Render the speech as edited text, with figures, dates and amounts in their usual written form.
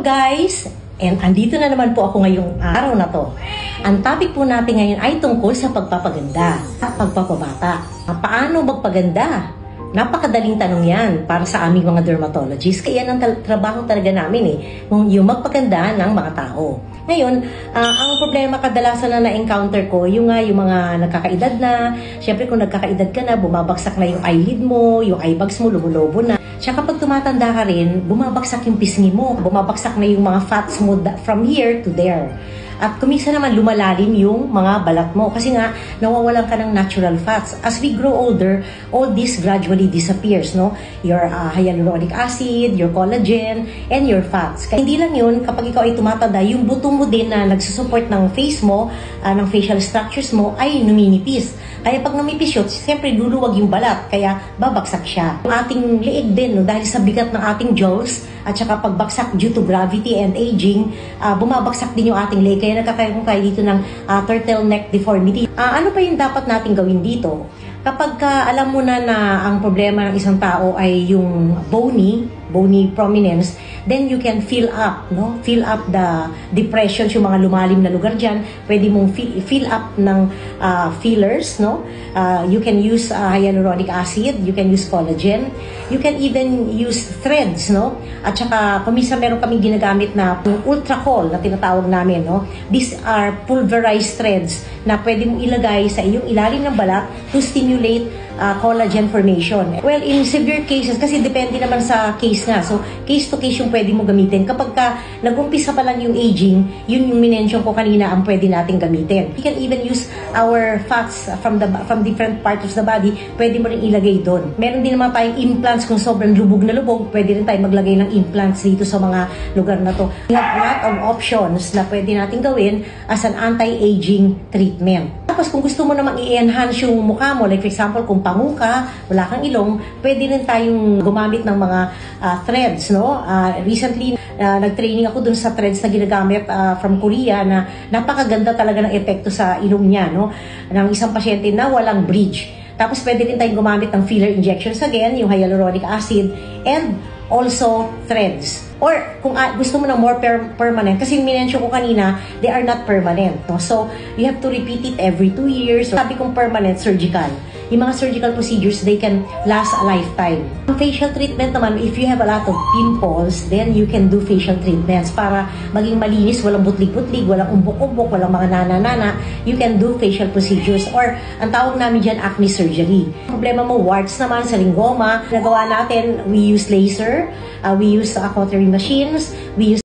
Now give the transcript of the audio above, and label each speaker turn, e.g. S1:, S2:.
S1: Hello guys! And andito na naman po ako ngayong araw na to. Ang topic po natin ngayon ay tungkol sa pagpapaganda at pagpapabata. Paano magpaganda? Napakadaling tanong yan para sa aming mga dermatologists. Kaya yan ang trabaho talaga namin yung magpaganda ng mga tao. Ngayon, ang problema kadalasan na na-encounter ko, yung mga nagkakaedad na. Siyempre kung nagkakaedad ka na, bumabagsak na yung eyelid mo, yung eye bags mo, lumulobo na. Tsaka kapag tumatanda ka rin, bumabagsak yung pisngi mo. Bumabagsak na yung mga fats mo from here to there. At kuminsan naman lumalalim yung mga balat mo. Kasi nga, nawawalan ka ng natural fats. As we grow older, all this gradually disappears, no? Your hyaluronic acid, your collagen, and your fats. Kaya hindi lang yun, kapag ikaw ay tumatanda, yung buto mo din na nagsusupport ng face mo, ng facial structures mo, ay numinipis. Kaya pag namipis yun, siyempre luluwag yung balat. Kaya babagsak siya. Yung ating liig din, no? Dahil sa bigat ng ating jaws, at saka pagbagsak due to gravity and aging, bumabagsak din yung ating leg. Kaya nagkakaroon tayo dito ng turtleneck deformity. Ano pa yung dapat natin gawin dito? Kapag alam mo na ang problema ng isang tao ay yung bony prominence, then you can fill up, no? Fill up the depressions, yung mga lumalim na lugar dyan. Pwede mong fill up ng fillers, no? You can use hyaluronic acid, you can use collagen, you can even use threads, no? At saka, kumisa meron kaming ginagamit na ultra-cool na tinatawag namin, no? These are pulverized threads na pwede mong ilagay sa iyong ilalim ng balat to stimulate collagen formation. Well, in severe cases, kasi depende naman sa case nga. So, case to case yung pwede mo gamitin. Kapag nag-umpisa pa lang yung aging, yun yung minention ko kanina ang pwede natin gamitin. You can even use our fats from different parts of the body. Pwede mo rin ilagay doon. Meron din naman tayong implants kung sobrang lubog na lubog. Pwede rin tayo maglagay ng implants dito sa mga lugar na to. We have a lot of options na pwede natin gawin as an anti-aging treatment. Tapos kung gusto mo namang i-enhance yung mukha mo, like for example, kung pangu ka, wala kang ilong, pwede rin tayong gumamit ng mga threads, no? Recently, nag-training ako dun sa threads na ginagamit from Korea na napakaganda talaga ng epekto sa ilong niya, no? Ng isang pasyente na walang bridge. Tapos pwede rin tayong gumamit ng filler injections again, yung hyaluronic acid, and also threads. Or kung gusto mo ng more permanent, kasi minensyon ko kanina, they are not permanent. No? So, you have to repeat it every 2 years. Sabi kong permanent, surgical. Yung mga surgical procedures, they can last a lifetime. Ang facial treatment naman, if you have a lot of pimples, then you can do facial treatments para maging malinis, walang butlig-butlig, walang umbok-umbok, walang mga nana-nana. You can do facial procedures. Or, ang tawag namin dyan, acne surgery. Problema mo, warts naman, sa lingoma. Nagawa natin, we use laser, we use cautery machines, we use